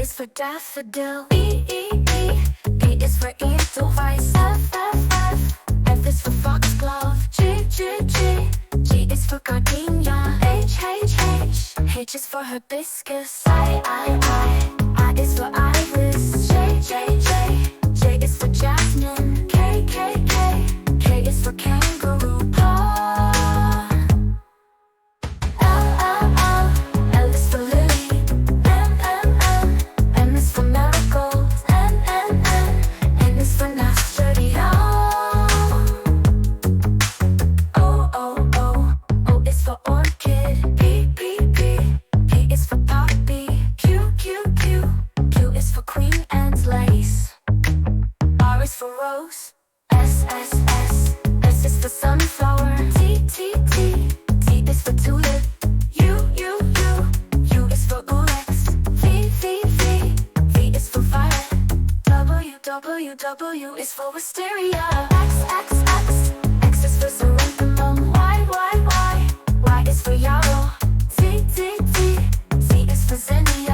is for daffodil. E is for edelweiss. F is for foxglove. G is for gardenia. H is for hibiscus. I is for iris. J is for jasmine. K is for kangaroo paw. L is for lily. M is for marigold. N is for nasturtium. O is for orchid. P is for poppy. Q is for queen and lace. R is for rose. S is for sunflower. T is for tulip. U is for ulex. V is for violet. W is for wisteria. X is for xeranthemum. Y is for yarrow. Z is for zinnia.